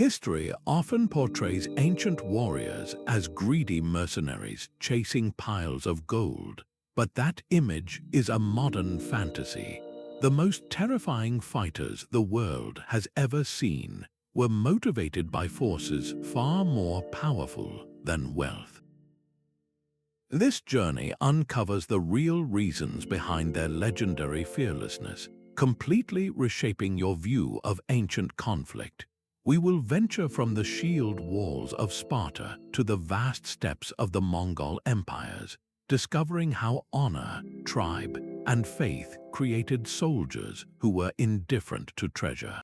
History often portrays ancient warriors as greedy mercenaries chasing piles of gold, but that image is a modern fantasy. The most terrifying fighters the world has ever seen were motivated by forces far more powerful than wealth. This journey uncovers the real reasons behind their legendary fearlessness, completely reshaping your view of ancient conflict. We will venture from the shield walls of Sparta to the vast steppes of the Mongol empires, discovering how honor, tribe, and faith created soldiers who were indifferent to treasure.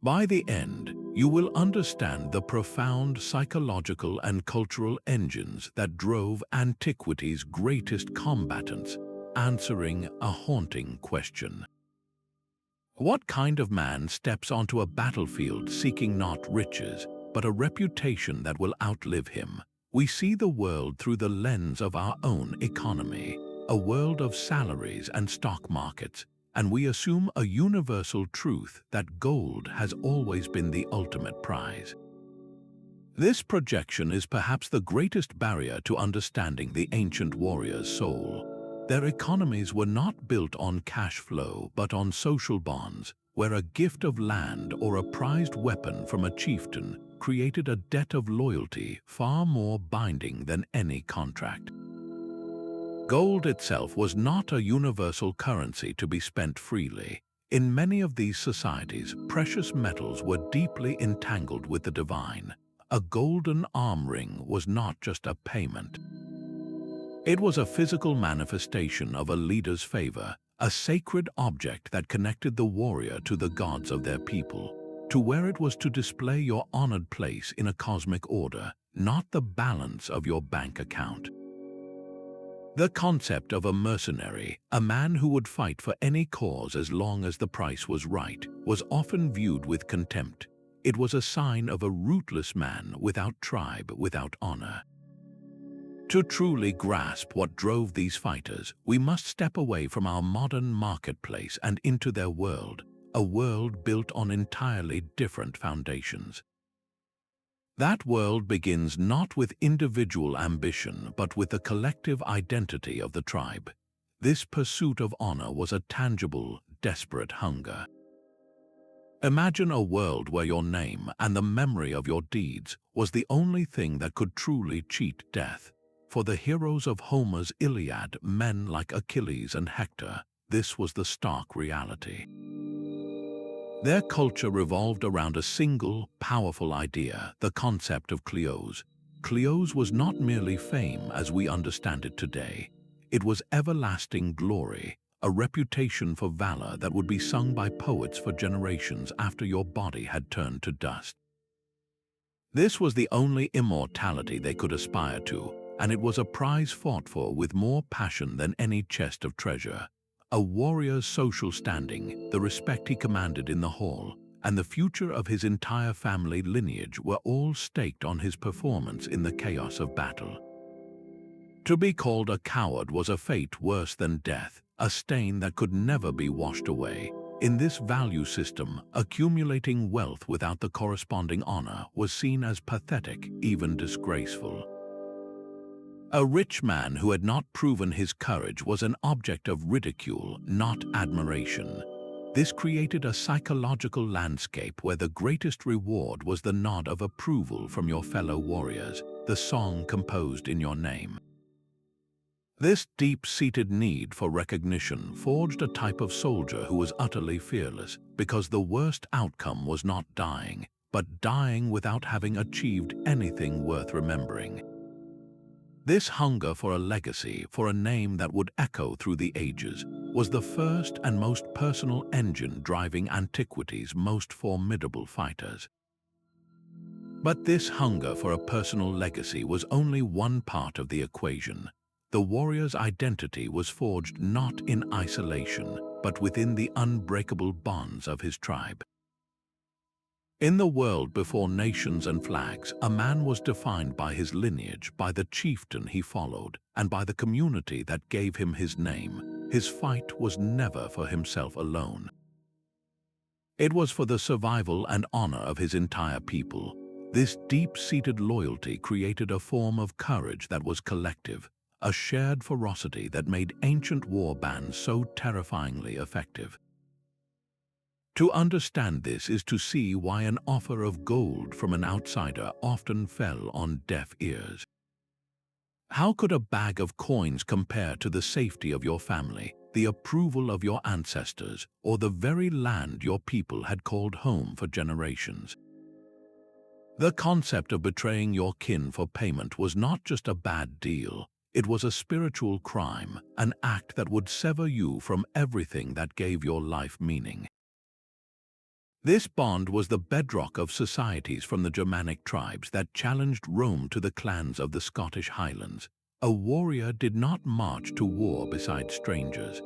By the end, you will understand the profound psychological and cultural engines that drove Antiquity's greatest combatants, answering a haunting question. What kind of man steps onto a battlefield seeking not riches, but a reputation that will outlive him? We see the world through the lens of our own economy, a world of salaries and stock markets, and we assume a universal truth that gold has always been the ultimate prize. This projection is perhaps the greatest barrier to understanding the ancient warrior's soul. Their economies were not built on cash flow but on social bonds, where a gift of land or a prized weapon from a chieftain created a debt of loyalty far more binding than any contract. Gold itself was not a universal currency to be spent freely. In many of these societies, precious metals were deeply entangled with the divine. A golden arm ring was not just a payment. It was a physical manifestation of a leader's favor, a sacred object that connected the warrior to the gods of their people. To wear it was to display your honored place in a cosmic order, not the balance of your bank account. The concept of a mercenary, a man who would fight for any cause as long as the price was right, was often viewed with contempt. It was a sign of a rootless man without tribe, without honor. To truly grasp what drove these fighters, we must step away from our modern marketplace and into their world, a world built on entirely different foundations. That world begins not with individual ambition, but with the collective identity of the tribe. This pursuit of honor was a tangible, desperate hunger. Imagine a world where your name and the memory of your deeds was the only thing that could truly cheat death. For the heroes of Homer's Iliad, men like Achilles and Hector, this was the stark reality. Their culture revolved around a single, powerful idea, the concept of kleos. Kleos was not merely fame as we understand it today. It was everlasting glory, a reputation for valor that would be sung by poets for generations after your body had turned to dust. This was the only immortality they could aspire to, and it was a prize fought for with more passion than any chest of treasure. A warrior's social standing, the respect he commanded in the hall, and the future of his entire family lineage were all staked on his performance in the chaos of battle. To be called a coward was a fate worse than death, a stain that could never be washed away. In this value system, accumulating wealth without the corresponding honor was seen as pathetic, even disgraceful. A rich man who had not proven his courage was an object of ridicule, not admiration. This created a psychological landscape where the greatest reward was the nod of approval from your fellow warriors, the song composed in your name. This deep-seated need for recognition forged a type of soldier who was utterly fearless, because the worst outcome was not dying, but dying without having achieved anything worth remembering. This hunger for a legacy, for a name that would echo through the ages, was the first and most personal engine driving Antiquity's most formidable fighters. But this hunger for a personal legacy was only one part of the equation. The warrior's identity was forged not in isolation, but within the unbreakable bonds of his tribe. In the world before nations and flags, a man was defined by his lineage, by the chieftain he followed, and by the community that gave him his name. His fight was never for himself alone. It was for the survival and honor of his entire people. This deep-seated loyalty created a form of courage that was collective, a shared ferocity that made ancient war bands so terrifyingly effective. To understand this is to see why an offer of gold from an outsider often fell on deaf ears. How could a bag of coins compare to the safety of your family, the approval of your ancestors, or the very land your people had called home for generations? The concept of betraying your kin for payment was not just a bad deal, it was a spiritual crime, an act that would sever you from everything that gave your life meaning. This bond was the bedrock of societies from the Germanic tribes that challenged Rome to the clans of the Scottish Highlands. A warrior did not march to war beside strangers.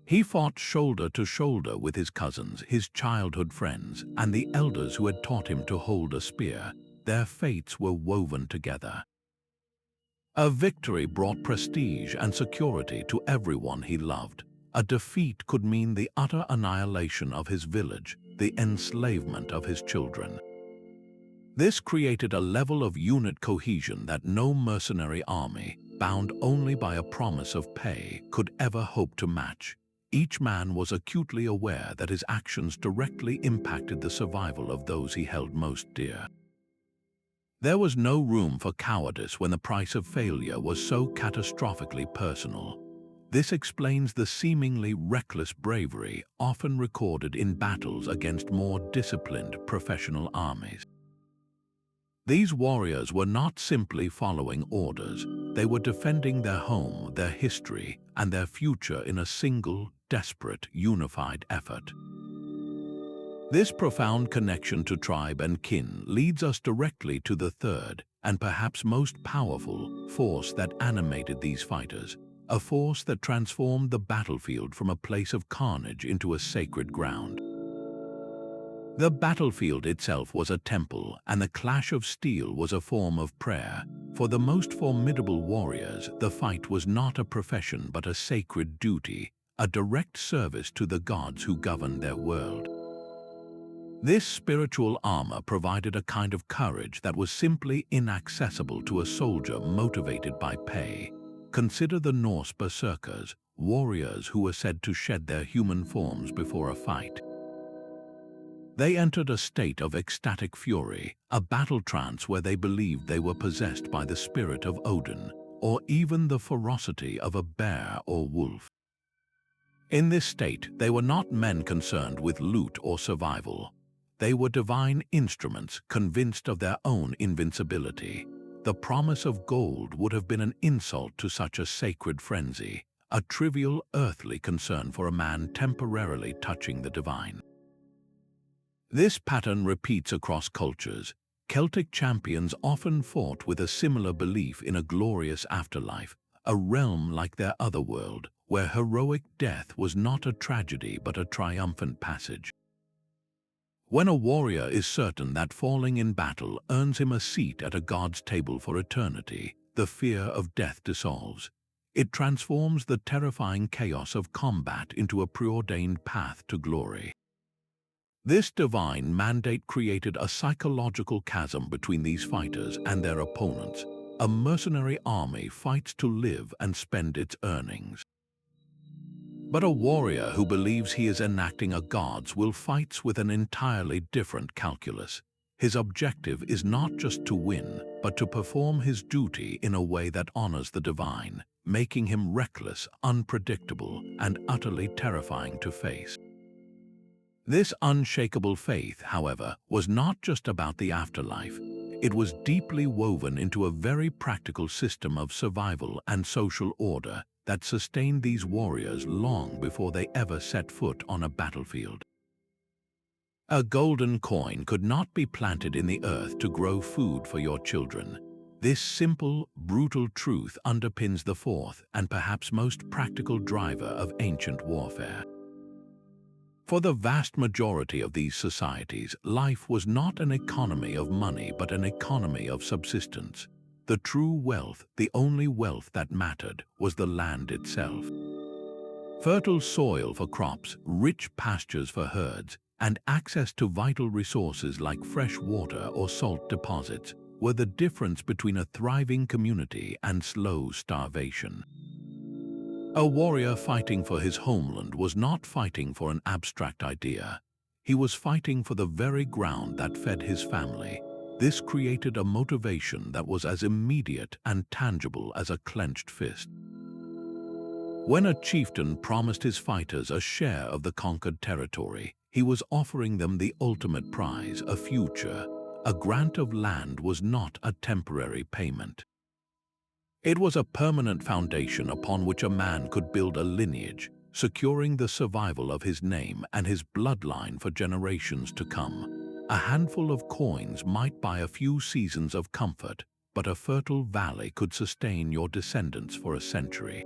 He fought shoulder to shoulder with his cousins, his childhood friends, and the elders who had taught him to hold a spear. Their fates were woven together. A victory brought prestige and security to everyone he loved. A defeat could mean the utter annihilation of his village, the enslavement of his children. This created a level of unit cohesion that no mercenary army, bound only by a promise of pay, could ever hope to match. Each man was acutely aware that his actions directly impacted the survival of those he held most dear. There was no room for cowardice when the price of failure was so catastrophically personal. This explains the seemingly reckless bravery often recorded in battles against more disciplined professional armies. These warriors were not simply following orders, they were defending their home, their history, and their future in a single, desperate, unified effort. This profound connection to tribe and kin leads us directly to the third, and perhaps most powerful, force that animated these fighters, a force that transformed the battlefield from a place of carnage into a sacred ground. The battlefield itself was a temple, and the clash of steel was a form of prayer. For the most formidable warriors, the fight was not a profession but a sacred duty, a direct service to the gods who governed their world. This spiritual armor provided a kind of courage that was simply inaccessible to a soldier motivated by pay. Consider the Norse berserkers, warriors who were said to shed their human forms before a fight. They entered a state of ecstatic fury, a battle trance where they believed they were possessed by the spirit of Odin, or even the ferocity of a bear or wolf. In this state, they were not men concerned with loot or survival. They were divine instruments convinced of their own invincibility. The promise of gold would have been an insult to such a sacred frenzy, a trivial earthly concern for a man temporarily touching the divine. This pattern repeats across cultures. Celtic champions often fought with a similar belief in a glorious afterlife, a realm like their otherworld, where heroic death was not a tragedy but a triumphant passage. When a warrior is certain that falling in battle earns him a seat at a god's table for eternity, the fear of death dissolves. It transforms the terrifying chaos of combat into a preordained path to glory. This divine mandate created a psychological chasm between these fighters and their opponents. A mercenary army fights to live and spend its earnings. But a warrior who believes he is enacting a god's will fights with an entirely different calculus. His objective is not just to win, but to perform his duty in a way that honors the divine, making him reckless, unpredictable, and utterly terrifying to face. This unshakable faith, however, was not just about the afterlife. It was deeply woven into a very practical system of survival and social order that sustained these warriors long before they ever set foot on a battlefield. A golden coin could not be planted in the earth to grow food for your children. This simple, brutal truth underpins the fourth and perhaps most practical driver of ancient warfare. For the vast majority of these societies, life was not an economy of money but an economy of subsistence. The true wealth, the only wealth that mattered, was the land itself. Fertile soil for crops, rich pastures for herds, and access to vital resources like fresh water or salt deposits were the difference between a thriving community and slow starvation. A warrior fighting for his homeland was not fighting for an abstract idea. He was fighting for the very ground that fed his family. This created a motivation that was as immediate and tangible as a clenched fist. When a chieftain promised his fighters a share of the conquered territory, he was offering them the ultimate prize, a future. A grant of land was not a temporary payment. It was a permanent foundation upon which a man could build a lineage, securing the survival of his name and his bloodline for generations to come. A handful of coins might buy a few seasons of comfort, but a fertile valley could sustain your descendants for a century.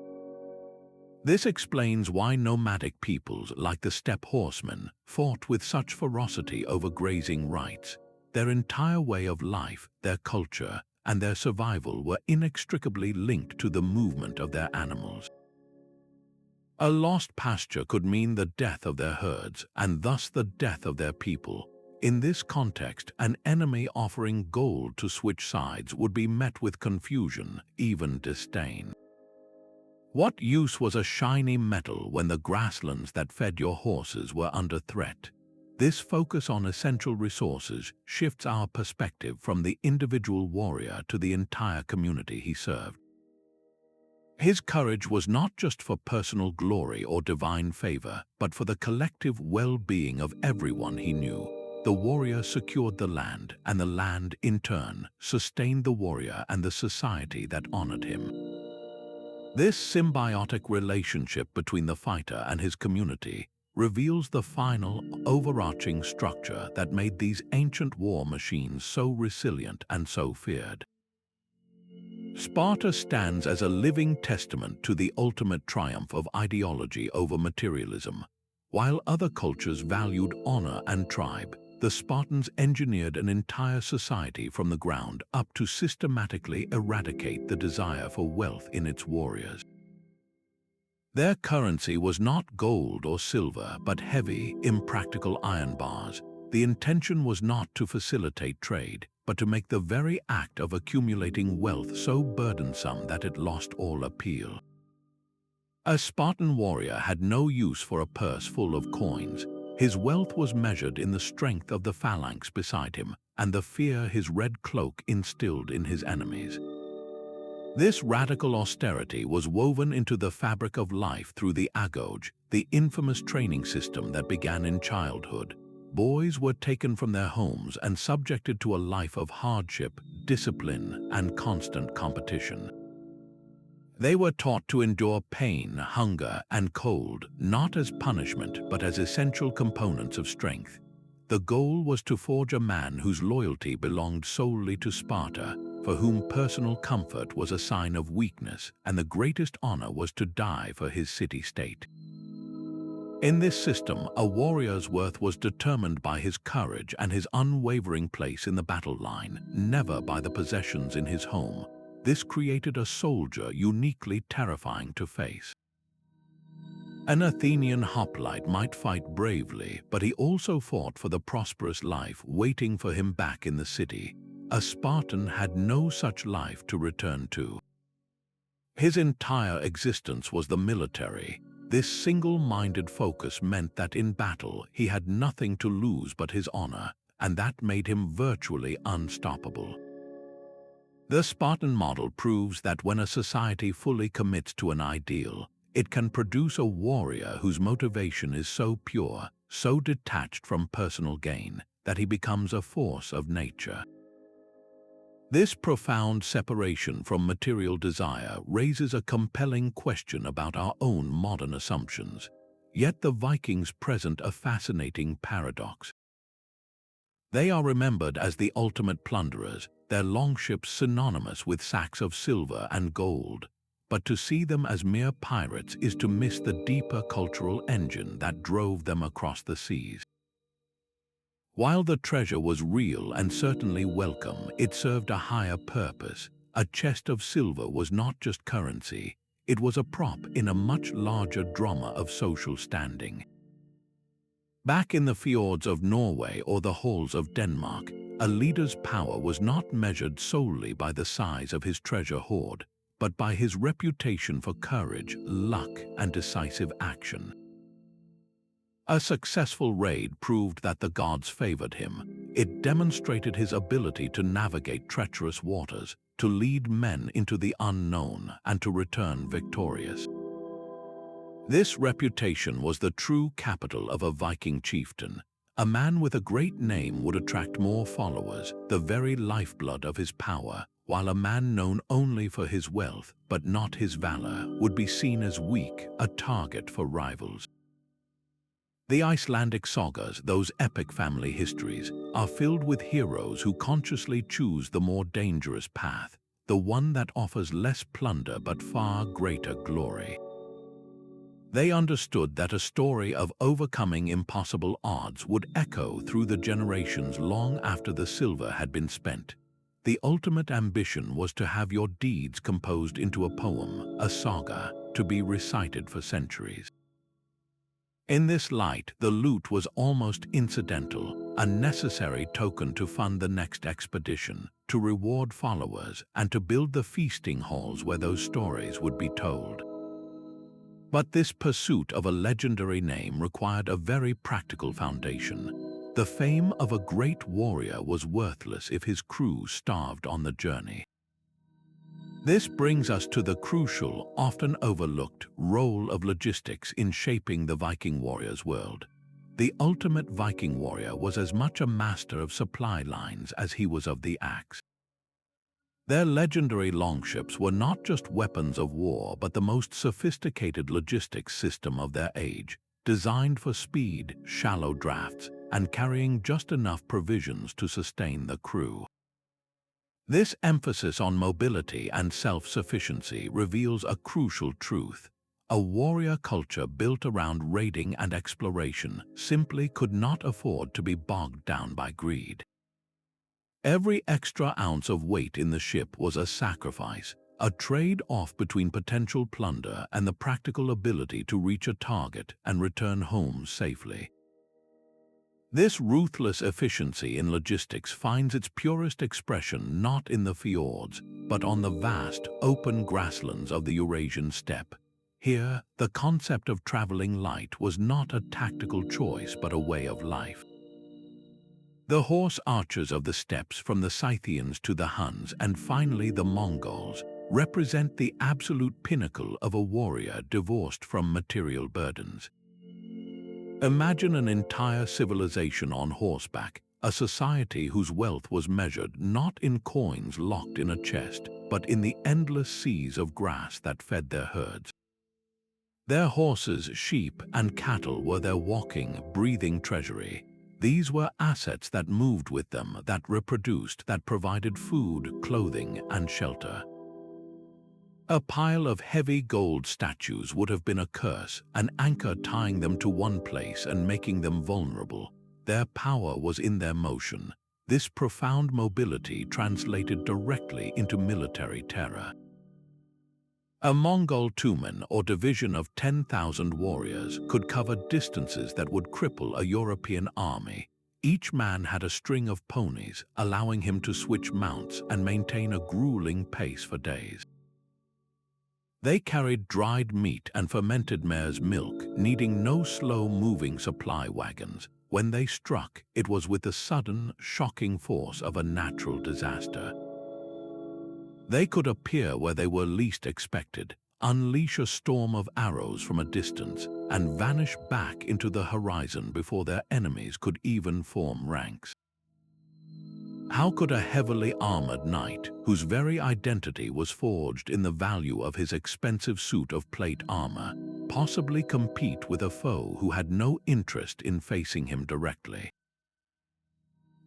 This explains why nomadic peoples like the steppe horsemen fought with such ferocity over grazing rights. Their entire way of life, their culture, and their survival were inextricably linked to the movement of their animals. A lost pasture could mean the death of their herds, and thus the death of their people. In this context, an enemy offering gold to switch sides would be met with confusion, even disdain. What use was a shiny metal when the grasslands that fed your horses were under threat? This focus on essential resources shifts our perspective from the individual warrior to the entire community he served. His courage was not just for personal glory or divine favor, but for the collective well-being of everyone he knew. The warrior secured the land, and the land, in turn, sustained the warrior and the society that honored him. This symbiotic relationship between the fighter and his community reveals the final, overarching structure that made these ancient war machines so resilient and so feared. Sparta stands as a living testament to the ultimate triumph of ideology over materialism. While other cultures valued honor and tribe, the Spartans engineered an entire society from the ground up to systematically eradicate the desire for wealth in its warriors. Their currency was not gold or silver, but heavy, impractical iron bars. The intention was not to facilitate trade, but to make the very act of accumulating wealth so burdensome that it lost all appeal. A Spartan warrior had no use for a purse full of coins. His wealth was measured in the strength of the phalanx beside him and the fear his red cloak instilled in his enemies. This radical austerity was woven into the fabric of life through the agoge, the infamous training system that began in childhood. Boys were taken from their homes and subjected to a life of hardship, discipline, and constant competition. They were taught to endure pain, hunger, and cold, not as punishment, but as essential components of strength. The goal was to forge a man whose loyalty belonged solely to Sparta, for whom personal comfort was a sign of weakness, and the greatest honor was to die for his city-state. In this system, a warrior's worth was determined by his courage and his unwavering place in the battle line, never by the possessions in his home. This created a soldier uniquely terrifying to face. An Athenian hoplite might fight bravely, but he also fought for the prosperous life waiting for him back in the city. A Spartan had no such life to return to. His entire existence was the military. This single-minded focus meant that in battle he had nothing to lose but his honor, and that made him virtually unstoppable. The Spartan model proves that when a society fully commits to an ideal, it can produce a warrior whose motivation is so pure, so detached from personal gain, that he becomes a force of nature. This profound separation from material desire raises a compelling question about our own modern assumptions. Yet the Vikings present a fascinating paradox. They are remembered as the ultimate plunderers, their longships synonymous with sacks of silver and gold. But to see them as mere pirates is to miss the deeper cultural engine that drove them across the seas. While the treasure was real and certainly welcome, it served a higher purpose. A chest of silver was not just currency, It was a prop in a much larger drama of social standing. Back in the fjords of Norway or the halls of Denmark, a leader's power was not measured solely by the size of his treasure hoard, but by his reputation for courage, luck, and decisive action. A successful raid proved that the gods favored him. It demonstrated his ability to navigate treacherous waters, to lead men into the unknown, and to return victorious. This reputation was the true capital of a Viking chieftain. A man with a great name would attract more followers, the very lifeblood of his power, while a man known only for his wealth, but not his valor, would be seen as weak, a target for rivals. The Icelandic sagas, those epic family histories, are filled with heroes who consciously choose the more dangerous path, the one that offers less plunder but far greater glory. They understood that a story of overcoming impossible odds would echo through the generations long after the silver had been spent. The ultimate ambition was to have your deeds composed into a poem, a saga, to be recited for centuries. In this light, the loot was almost incidental, a necessary token to fund the next expedition, to reward followers, and to build the feasting halls where those stories would be told. But this pursuit of a legendary name required a very practical foundation. The fame of a great warrior was worthless if his crew starved on the journey. This brings us to the crucial, often overlooked, role of logistics in shaping the Viking warrior's world. The ultimate Viking warrior was as much a master of supply lines as he was of the axe. Their legendary longships were not just weapons of war but the most sophisticated logistics system of their age, designed for speed, shallow drafts, and carrying just enough provisions to sustain the crew. This emphasis on mobility and self-sufficiency reveals a crucial truth. A warrior culture built around raiding and exploration simply could not afford to be bogged down by greed. Every extra ounce of weight in the ship was a sacrifice, a trade-off between potential plunder and the practical ability to reach a target and return home safely. This ruthless efficiency in logistics finds its purest expression not in the fjords, but on the vast, open grasslands of the Eurasian steppe. Here, the concept of traveling light was not a tactical choice but a way of life. The horse archers of the steppes, from the Scythians to the Huns and finally the Mongols, represent the absolute pinnacle of a warrior divorced from material burdens. Imagine an entire civilization on horseback, a society whose wealth was measured not in coins locked in a chest, but in the endless seas of grass that fed their herds. Their horses, sheep, and cattle were their walking, breathing treasury. These were assets that moved with them, that reproduced, that provided food, clothing, and shelter. A pile of heavy gold statues would have been a curse, an anchor tying them to one place and making them vulnerable. Their power was in their motion. This profound mobility translated directly into military terror. A Mongol tumen or division of 10,000 warriors could cover distances that would cripple a European army. Each man had a string of ponies, allowing him to switch mounts and maintain a grueling pace for days. They carried dried meat and fermented mare's milk, needing no slow-moving supply wagons. When they struck, it was with the sudden, shocking force of a natural disaster. They could appear where they were least expected, unleash a storm of arrows from a distance, and vanish back into the horizon before their enemies could even form ranks. How could a heavily armored knight, whose very identity was forged in the value of his expensive suit of plate armor, possibly compete with a foe who had no interest in facing him directly?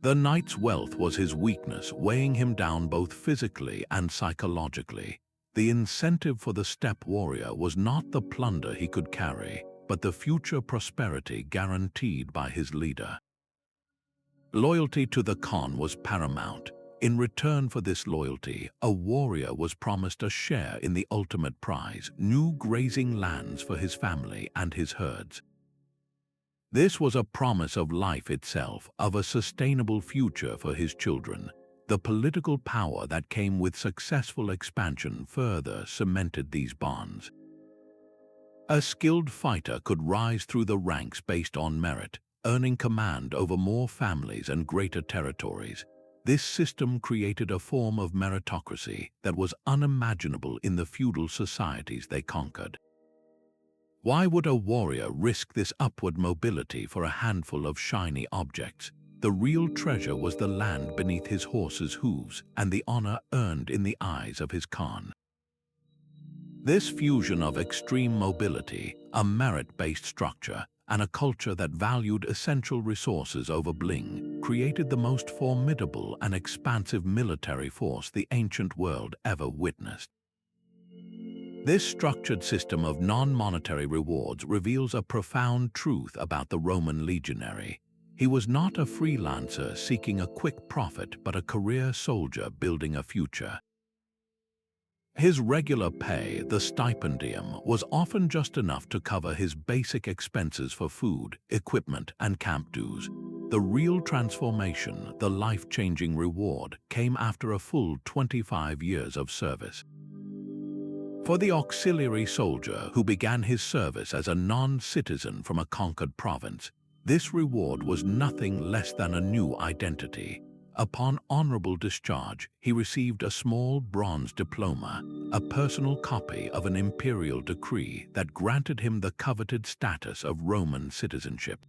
The knight's wealth was his weakness, weighing him down both physically and psychologically. The incentive for the steppe warrior was not the plunder he could carry, but the future prosperity guaranteed by his leader. Loyalty to the Khan was paramount. In return for this loyalty, a warrior was promised a share in the ultimate prize, new grazing lands for his family and his herds. This was a promise of life itself, of a sustainable future for his children. The political power that came with successful expansion further cemented these bonds. A skilled fighter could rise through the ranks based on merit, earning command over more families and greater territories. This system created a form of meritocracy that was unimaginable in the feudal societies they conquered. Why would a warrior risk this upward mobility for a handful of shiny objects? The real treasure was the land beneath his horse's hooves and the honor earned in the eyes of his Khan. This fusion of extreme mobility, a merit-based structure, and a culture that valued essential resources over bling created the most formidable and expansive military force the ancient world ever witnessed. This structured system of non-monetary rewards reveals a profound truth about the Roman legionary. He was not a freelancer seeking a quick profit, but a career soldier building a future. His regular pay, the stipendium, was often just enough to cover his basic expenses for food, equipment, and camp dues. The real transformation, the life-changing reward, came after a full 25 years of service. For the auxiliary soldier who began his service as a non-citizen from a conquered province, this reward was nothing less than a new identity. Upon honorable discharge, he received a small bronze diploma, a personal copy of an imperial decree that granted him the coveted status of Roman citizenship.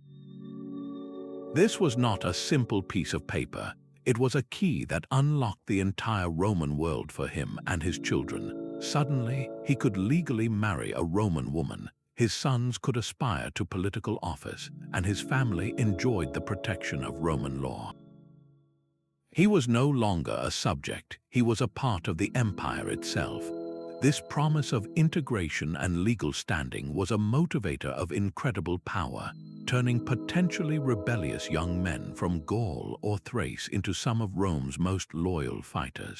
This was not a simple piece of paper. It was a key that unlocked the entire Roman world for him and his children. Suddenly, he could legally marry a Roman woman. His sons could aspire to political office, and his family enjoyed the protection of Roman law. He was no longer a subject, he was a part of the empire itself. This promise of integration and legal standing was a motivator of incredible power, turning potentially rebellious young men from Gaul or Thrace into some of Rome's most loyal fighters.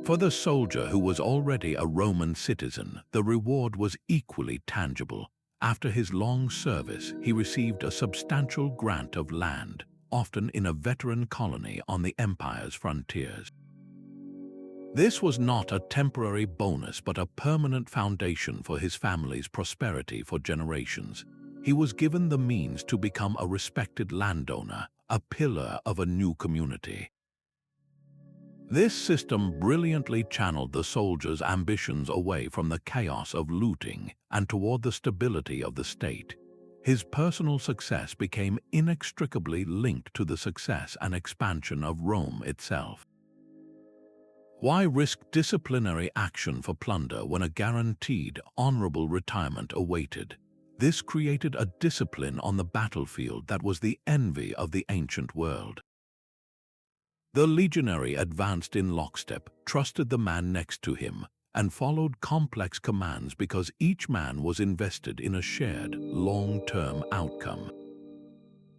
For the soldier who was already a Roman citizen, the reward was equally tangible. After his long service, he received a substantial grant of land, often in a veteran colony on the empire's frontiers. This was not a temporary bonus but a permanent foundation for his family's prosperity for generations. He was given the means to become a respected landowner, a pillar of a new community. This system brilliantly channeled the soldier's ambitions away from the chaos of looting and toward the stability of the state. His personal success became inextricably linked to the success and expansion of Rome itself. Why risk disciplinary action for plunder when a guaranteed, honorable retirement awaited? This created a discipline on the battlefield that was the envy of the ancient world. The legionary advanced in lockstep, trusted the man next to him, and followed complex commands because each man was invested in a shared, long-term outcome.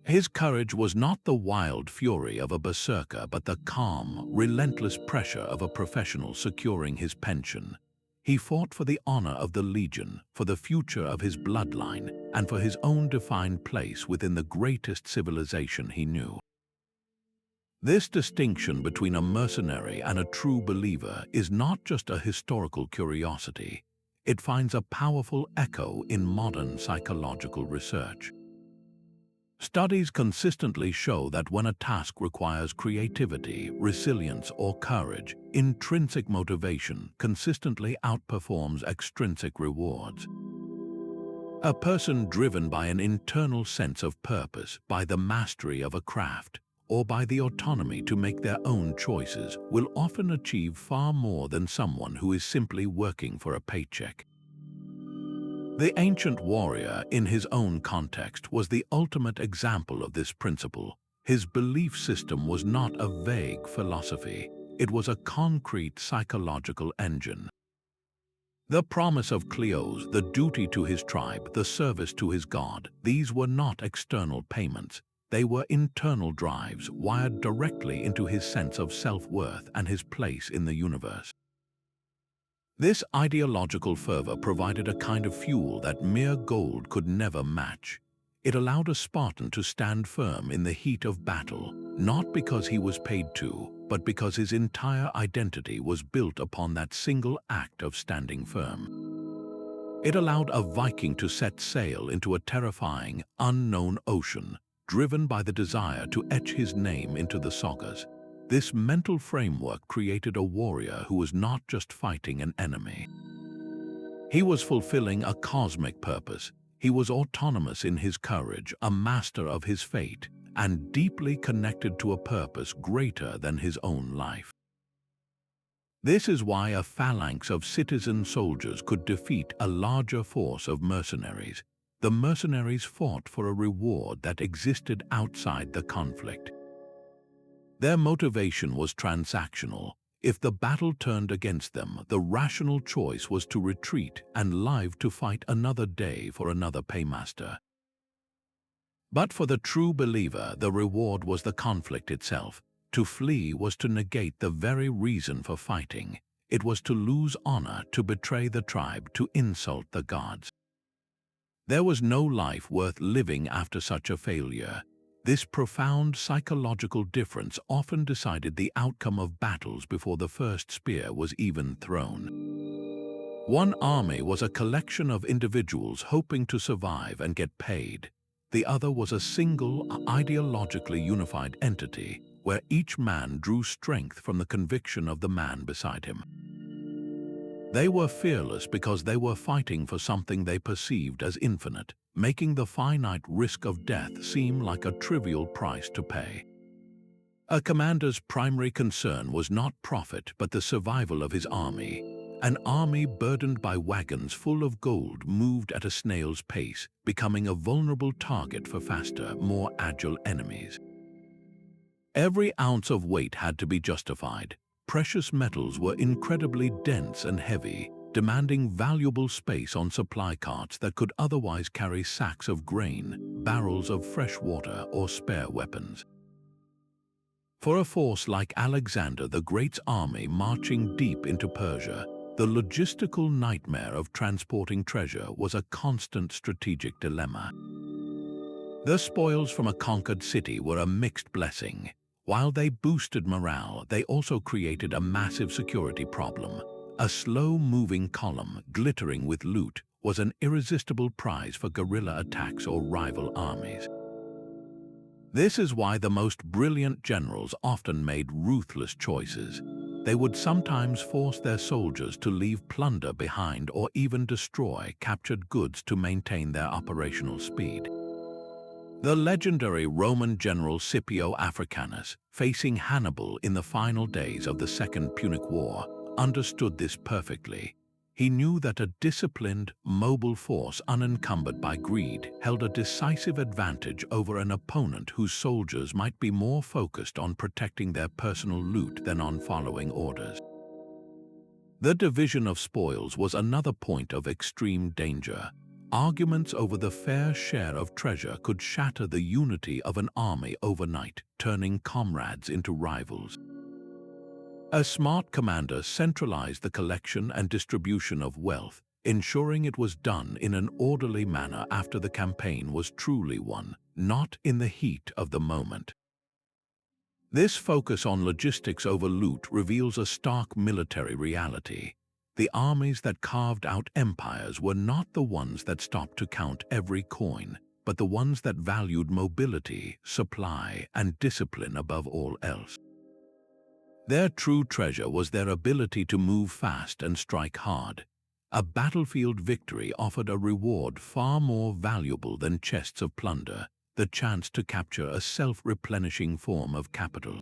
His courage was not the wild fury of a berserker but the calm, relentless pressure of a professional securing his pension. He fought for the honor of the legion, for the future of his bloodline, and for his own defined place within the greatest civilization he knew. This distinction between a mercenary and a true believer is not just a historical curiosity. It finds a powerful echo in modern psychological research. Studies consistently show that when a task requires creativity, resilience, or courage, intrinsic motivation consistently outperforms extrinsic rewards. A person driven by an internal sense of purpose, by the mastery of a craft, or by the autonomy to make their own choices, will often achieve far more than someone who is simply working for a paycheck. The ancient warrior, in his own context, was the ultimate example of this principle. His belief system was not a vague philosophy. It was a concrete psychological engine. The promise of Kleos, the duty to his tribe, the service to his god, these were not external payments. They were internal drives wired directly into his sense of self-worth and his place in the universe. This ideological fervor provided a kind of fuel that mere gold could never match. It allowed a Spartan to stand firm in the heat of battle, not because he was paid to, but because his entire identity was built upon that single act of standing firm. It allowed a Viking to set sail into a terrifying, unknown ocean, driven by the desire to etch his name into the sagas. This mental framework created a warrior who was not just fighting an enemy. He was fulfilling a cosmic purpose. He was autonomous in his courage, a master of his fate, and deeply connected to a purpose greater than his own life. This is why a phalanx of citizen soldiers could defeat a larger force of mercenaries. The mercenaries fought for a reward that existed outside the conflict. Their motivation was transactional. If the battle turned against them, the rational choice was to retreat and live to fight another day for another paymaster. But for the true believer, the reward was the conflict itself. To flee was to negate the very reason for fighting. It was to lose honor, to betray the tribe, to insult the gods. There was no life worth living after such a failure. This profound psychological difference often decided the outcome of battles before the first spear was even thrown. One army was a collection of individuals hoping to survive and get paid. The other was a single, ideologically unified entity, where each man drew strength from the conviction of the man beside him. They were fearless because they were fighting for something they perceived as infinite, making the finite risk of death seem like a trivial price to pay. A commander's primary concern was not profit but the survival of his army. An army burdened by wagons full of gold moved at a snail's pace, becoming a vulnerable target for faster, more agile enemies. Every ounce of weight had to be justified. Precious metals were incredibly dense and heavy, demanding valuable space on supply carts that could otherwise carry sacks of grain, barrels of fresh water, or spare weapons. For a force like Alexander the Great's army marching deep into Persia, the logistical nightmare of transporting treasure was a constant strategic dilemma. The spoils from a conquered city were a mixed blessing. While they boosted morale, they also created a massive security problem. A slow-moving column, glittering with loot, was an irresistible prize for guerrilla attacks or rival armies. This is why the most brilliant generals often made ruthless choices. They would sometimes force their soldiers to leave plunder behind or even destroy captured goods to maintain their operational speed. The legendary Roman general Scipio Africanus, facing Hannibal in the final days of the Second Punic War, understood this perfectly. He knew that a disciplined, mobile force unencumbered by greed held a decisive advantage over an opponent whose soldiers might be more focused on protecting their personal loot than on following orders. The division of spoils was another point of extreme danger. Arguments over the fair share of treasure could shatter the unity of an army overnight, turning comrades into rivals. A smart commander centralized the collection and distribution of wealth, ensuring it was done in an orderly manner after the campaign was truly won, not in the heat of the moment. This focus on logistics over loot reveals a stark military reality. The armies that carved out empires were not the ones that stopped to count every coin, but the ones that valued mobility, supply, and discipline above all else. Their true treasure was their ability to move fast and strike hard. A battlefield victory offered a reward far more valuable than chests of plunder, the chance to capture a self-replenishing form of capital.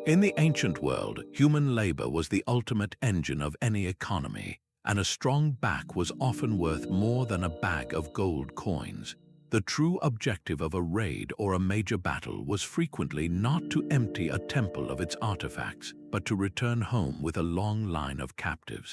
In the ancient world, human labor was the ultimate engine of any economy, and a strong back was often worth more than a bag of gold coins. The true objective of a raid or a major battle was frequently not to empty a temple of its artifacts, but to return home with a long line of captives.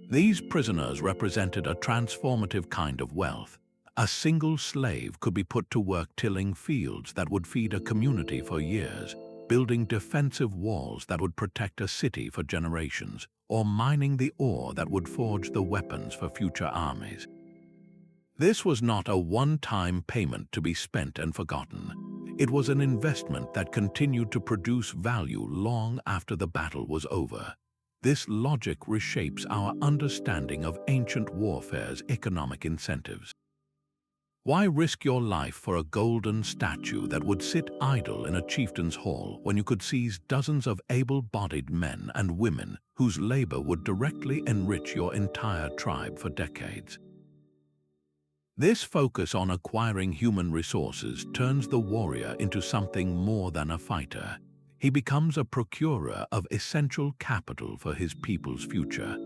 These prisoners represented a transformative kind of wealth, A single slave could be put to work tilling fields that would feed a community for years, building defensive walls that would protect a city for generations, or mining the ore that would forge the weapons for future armies. This was not a one-time payment to be spent and forgotten. It was an investment that continued to produce value long after the battle was over. This logic reshapes our understanding of ancient warfare's economic incentives. Why risk your life for a golden statue that would sit idle in a chieftain's hall when you could seize dozens of able-bodied men and women whose labor would directly enrich your entire tribe for decades? This focus on acquiring human resources turns the warrior into something more than a fighter. He becomes a procurer of essential capital for his people's future.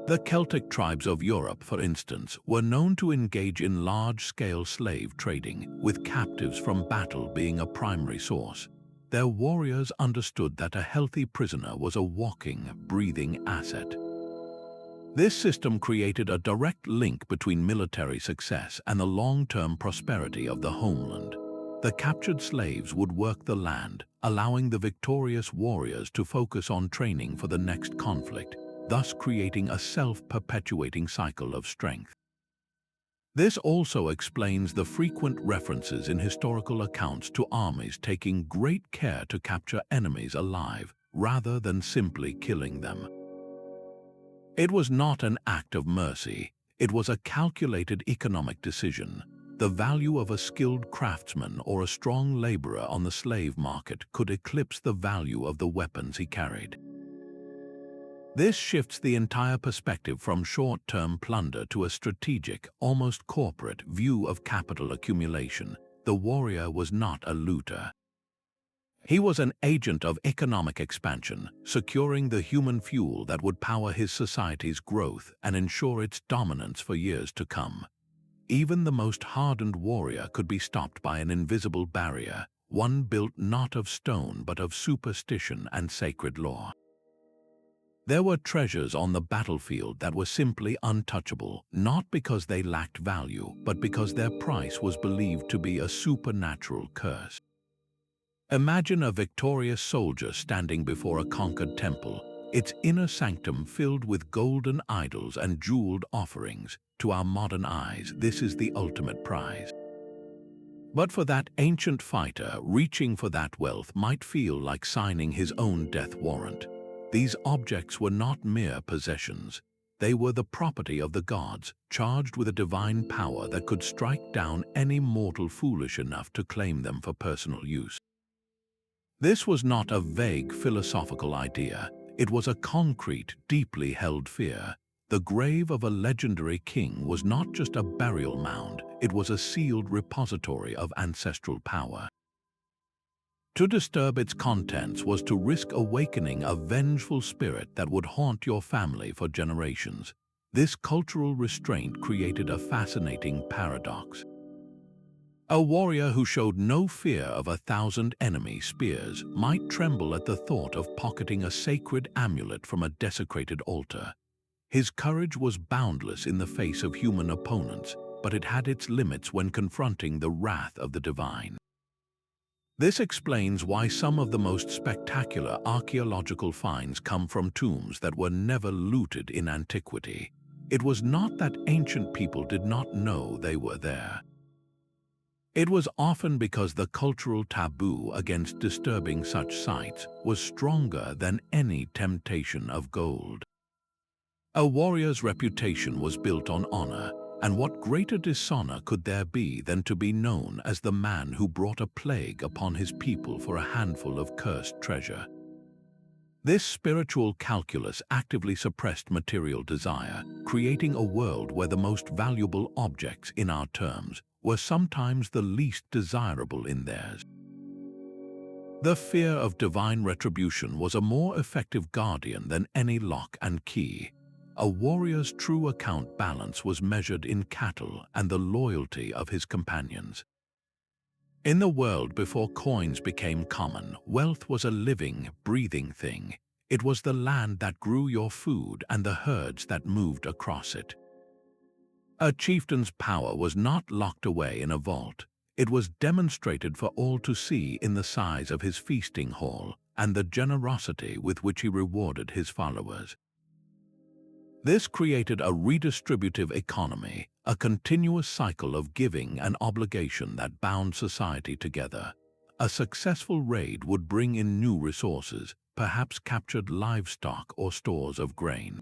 The Celtic tribes of Europe, for instance, were known to engage in large-scale slave trading, with captives from battle being a primary source. Their warriors understood that a healthy prisoner was a walking, breathing asset. This system created a direct link between military success and the long-term prosperity of the homeland. The captured slaves would work the land, allowing the victorious warriors to focus on training for the next conflict, thus creating a self-perpetuating cycle of strength. This also explains the frequent references in historical accounts to armies taking great care to capture enemies alive, rather than simply killing them. It was not an act of mercy, it was a calculated economic decision. The value of a skilled craftsman or a strong laborer on the slave market could eclipse the value of the weapons he carried. This shifts the entire perspective from short-term plunder to a strategic, almost corporate view of capital accumulation. The warrior was not a looter. He was an agent of economic expansion, securing the human fuel that would power his society's growth and ensure its dominance for years to come. Even the most hardened warrior could be stopped by an invisible barrier, one built not of stone but of superstition and sacred law. There were treasures on the battlefield that were simply untouchable, not because they lacked value, but because their price was believed to be a supernatural curse. Imagine a victorious soldier standing before a conquered temple, its inner sanctum filled with golden idols and jeweled offerings. To our modern eyes, this is the ultimate prize. But for that ancient fighter, reaching for that wealth might feel like signing his own death warrant. These objects were not mere possessions. They were the property of the gods, charged with a divine power that could strike down any mortal foolish enough to claim them for personal use. This was not a vague philosophical idea. It was a concrete, deeply held fear. The grave of a legendary king was not just a burial mound, it was a sealed repository of ancestral power. To disturb its contents was to risk awakening a vengeful spirit that would haunt your family for generations. This cultural restraint created a fascinating paradox. A warrior who showed no fear of 1,000 enemy spears might tremble at the thought of pocketing a sacred amulet from a desecrated altar. His courage was boundless in the face of human opponents, but it had its limits when confronting the wrath of the divine. This explains why some of the most spectacular archaeological finds come from tombs that were never looted in antiquity. It was not that ancient people did not know they were there. It was often because the cultural taboo against disturbing such sites was stronger than any temptation of gold. A warrior's reputation was built on honor, and what greater dishonor could there be than to be known as the man who brought a plague upon his people for a handful of cursed treasure? This spiritual calculus actively suppressed material desire, creating a world where the most valuable objects in our terms were sometimes the least desirable in theirs. The fear of divine retribution was a more effective guardian than any lock and key. A warrior's true account balance was measured in cattle and the loyalty of his companions. In the world before coins became common, wealth was a living, breathing thing. It was the land that grew your food and the herds that moved across it. A chieftain's power was not locked away in a vault. It was demonstrated for all to see in the size of his feasting hall and the generosity with which he rewarded his followers. This created a redistributive economy, a continuous cycle of giving and obligation that bound society together. A successful raid would bring in new resources, perhaps captured livestock or stores of grain.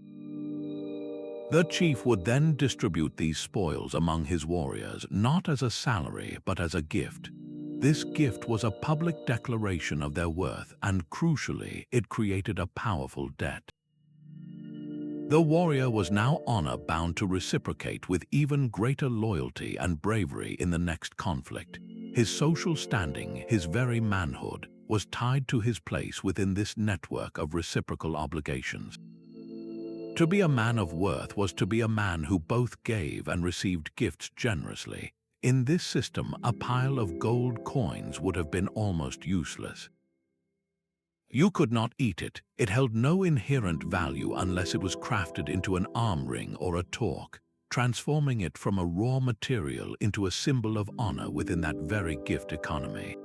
The chief would then distribute these spoils among his warriors, not as a salary but as a gift. This gift was a public declaration of their worth, and crucially, it created a powerful debt. The warrior was now honor-bound to reciprocate with even greater loyalty and bravery in the next conflict. His social standing, his very manhood, was tied to his place within this network of reciprocal obligations. To be a man of worth was to be a man who both gave and received gifts generously. In this system, a pile of gold coins would have been almost useless. You could not eat it. It held no inherent value unless it was crafted into an arm ring or a torque, transforming it from a raw material into a symbol of honor within that very gift economy.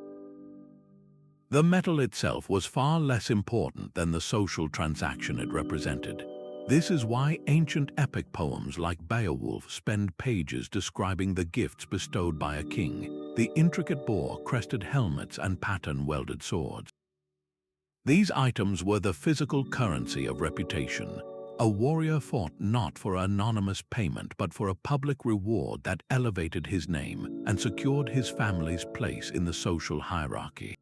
The metal itself was far less important than the social transaction it represented. This is why ancient epic poems like Beowulf spend pages describing the gifts bestowed by a king, the intricate boar-crested helmets and pattern-welded swords. These items were the physical currency of reputation. A warrior fought not for anonymous payment but for a public reward that elevated his name and secured his family's place in the social hierarchy.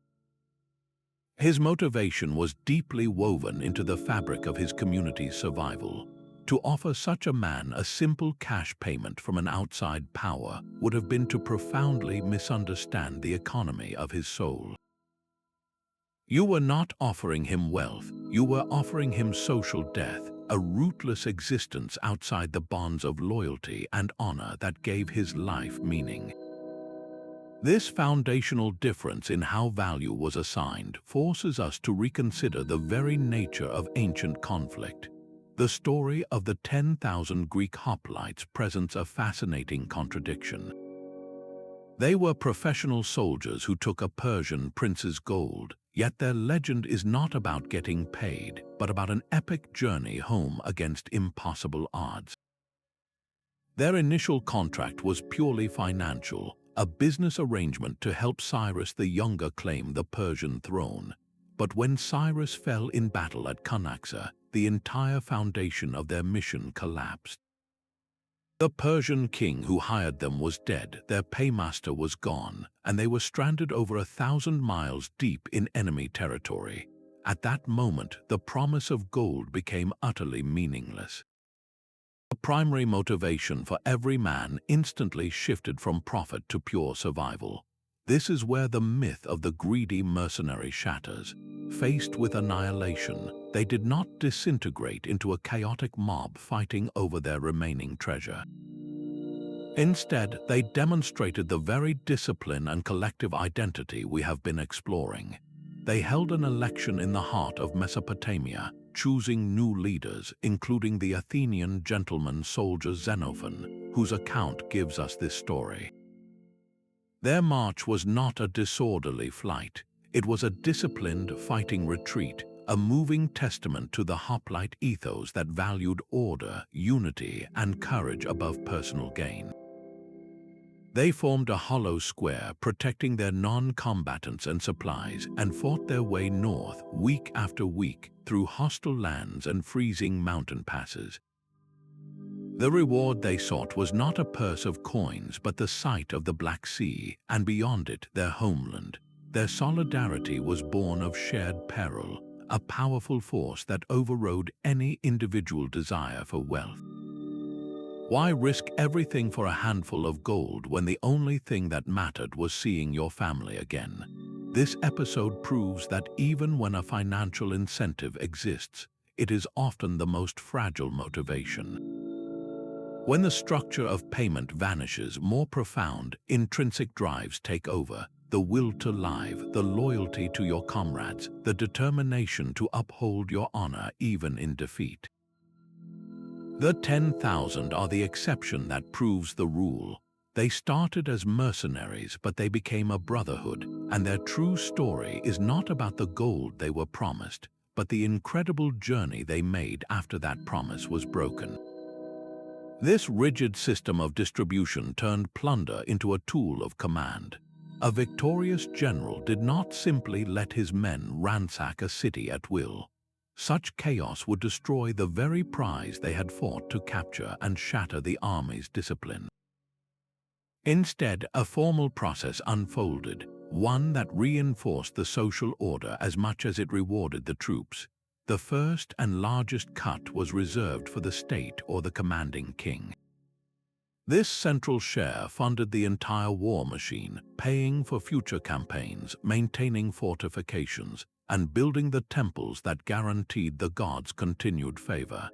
His motivation was deeply woven into the fabric of his community's survival. To offer such a man a simple cash payment from an outside power would have been to profoundly misunderstand the economy of his soul. You were not offering him wealth, you were offering him social death, a rootless existence outside the bonds of loyalty and honor that gave his life meaning. This foundational difference in how value was assigned forces us to reconsider the very nature of ancient conflict. The story of the 10,000 Greek hoplites presents a fascinating contradiction. They were professional soldiers who took a Persian prince's gold, yet their legend is not about getting paid, but about an epic journey home against impossible odds. Their initial contract was purely financial, a business arrangement to help Cyrus the Younger claim the Persian throne. But when Cyrus fell in battle at Cunaxa, the entire foundation of their mission collapsed. The Persian king who hired them was dead, their paymaster was gone, and they were stranded over 1,000 miles deep in enemy territory. At that moment, the promise of gold became utterly meaningless. The primary motivation for every man instantly shifted from profit to pure survival. This is where the myth of the greedy mercenary shatters. Faced with annihilation, they did not disintegrate into a chaotic mob fighting over their remaining treasure. Instead, they demonstrated the very discipline and collective identity we have been exploring. They held an election in the heart of Mesopotamia, choosing new leaders, including the Athenian gentleman soldier Xenophon, whose account gives us this story. Their march was not a disorderly flight. It was a disciplined fighting retreat, a moving testament to the hoplite ethos that valued order, unity, and courage above personal gain. They formed a hollow square, protecting their non-combatants and supplies, and fought their way north week after week through hostile lands and freezing mountain passes. The reward they sought was not a purse of coins, but the sight of the Black Sea, and beyond it, their homeland. Their solidarity was born of shared peril, a powerful force that overrode any individual desire for wealth. Why risk everything for a handful of gold when the only thing that mattered was seeing your family again? This episode proves that even when a financial incentive exists, it is often the most fragile motivation. When the structure of payment vanishes, more profound, intrinsic drives take over. The will to live, the loyalty to your comrades, the determination to uphold your honor even in defeat. The 10,000 are the exception that proves the rule. They started as mercenaries, but they became a brotherhood, and their true story is not about the gold they were promised, but the incredible journey they made after that promise was broken. This rigid system of distribution turned plunder into a tool of command. A victorious general did not simply let his men ransack a city at will. Such chaos would destroy the very prize they had fought to capture and shatter the army's discipline. Instead, a formal process unfolded, one that reinforced the social order as much as it rewarded the troops. The first and largest cut was reserved for the state or the commanding king. This central share funded the entire war machine, paying for future campaigns, maintaining fortifications, and building the temples that guaranteed the gods' continued favor.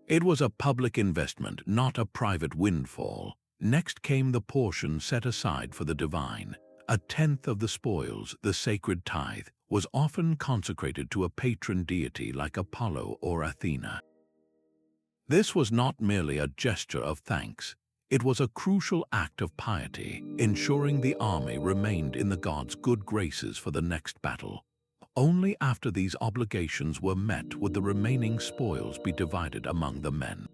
It was a public investment, not a private windfall. Next came the portion set aside for the divine. A tenth of the spoils, the sacred tithe, was often consecrated to a patron deity like Apollo or Athena. This was not merely a gesture of thanks. It was a crucial act of piety, ensuring the army remained in the gods' good graces for the next battle. Only after these obligations were met would the remaining spoils be divided among the men.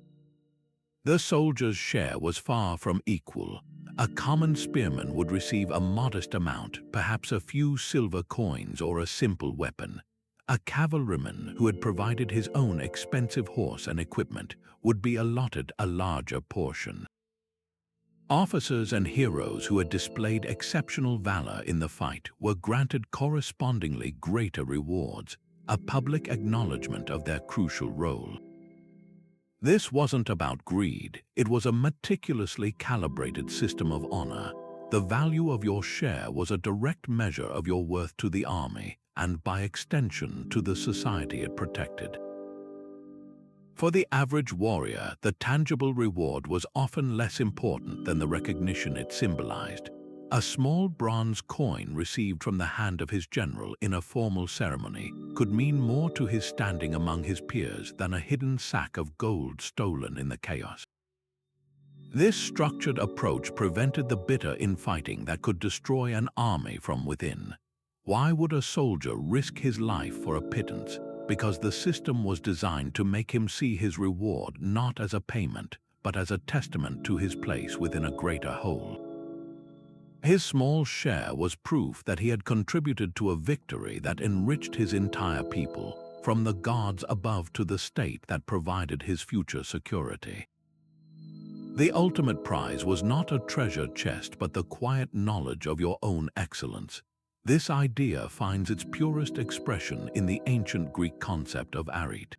The soldier's share was far from equal. A common spearman would receive a modest amount, perhaps a few silver coins or a simple weapon. A cavalryman who had provided his own expensive horse and equipment would be allotted a larger portion. Officers and heroes who had displayed exceptional valor in the fight were granted correspondingly greater rewards, a public acknowledgement of their crucial role. This wasn't about greed, it was a meticulously calibrated system of honor. The value of your share was a direct measure of your worth to the army, and by extension to the society it protected. For the average warrior, the tangible reward was often less important than the recognition it symbolized. A small bronze coin received from the hand of his general in a formal ceremony could mean more to his standing among his peers than a hidden sack of gold stolen in the chaos. This structured approach prevented the bitter infighting that could destroy an army from within. Why would a soldier risk his life for a pittance? Because the system was designed to make him see his reward not as a payment, but as a testament to his place within a greater whole. His small share was proof that he had contributed to a victory that enriched his entire people, from the gods above to the state that provided his future security. The ultimate prize was not a treasure chest but the quiet knowledge of your own excellence. This idea finds its purest expression in the ancient Greek concept of arete.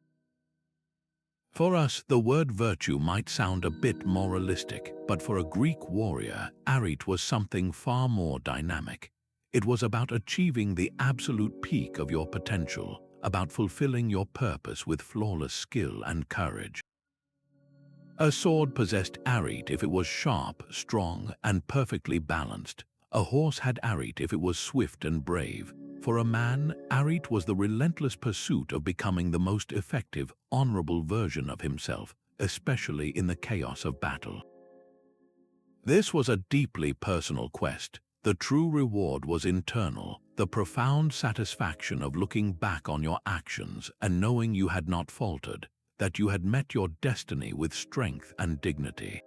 For us, the word virtue might sound a bit moralistic, but for a Greek warrior, arete was something far more dynamic. It was about achieving the absolute peak of your potential, about fulfilling your purpose with flawless skill and courage. A sword possessed arete if it was sharp, strong, and perfectly balanced. A horse had arete if it was swift and brave. For a man, arete was the relentless pursuit of becoming the most effective, honorable version of himself, especially in the chaos of battle. This was a deeply personal quest. The true reward was internal, the profound satisfaction of looking back on your actions and knowing you had not faltered, that you had met your destiny with strength and dignity.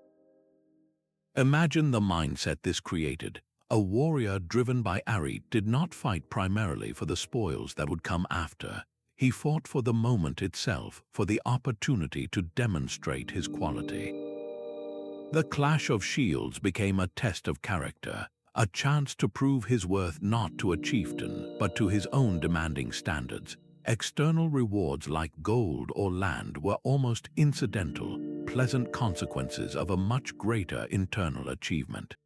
Imagine the mindset this created. A warrior driven by arete did not fight primarily for the spoils that would come after. He fought for the moment itself, for the opportunity to demonstrate his quality. The clash of shields became a test of character, a chance to prove his worth not to a chieftain, but to his own demanding standards. External rewards like gold or land were almost incidental, pleasant consequences of a much greater internal achievement.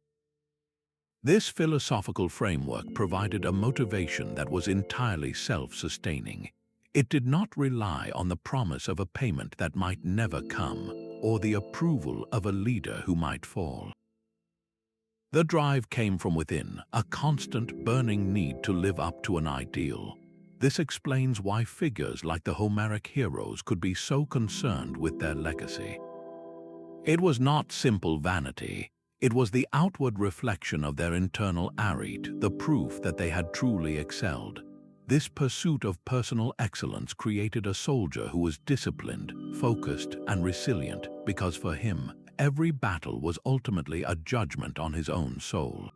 This philosophical framework provided a motivation that was entirely self-sustaining. It did not rely on the promise of a payment that might never come, or the approval of a leader who might fall. The drive came from within, a constant burning need to live up to an ideal. This explains why figures like the Homeric heroes could be so concerned with their legacy. It was not simple vanity. It was the outward reflection of their internal arete, the proof that they had truly excelled. This pursuit of personal excellence created a soldier who was disciplined, focused, and resilient, because for him, every battle was ultimately a judgment on his own soul.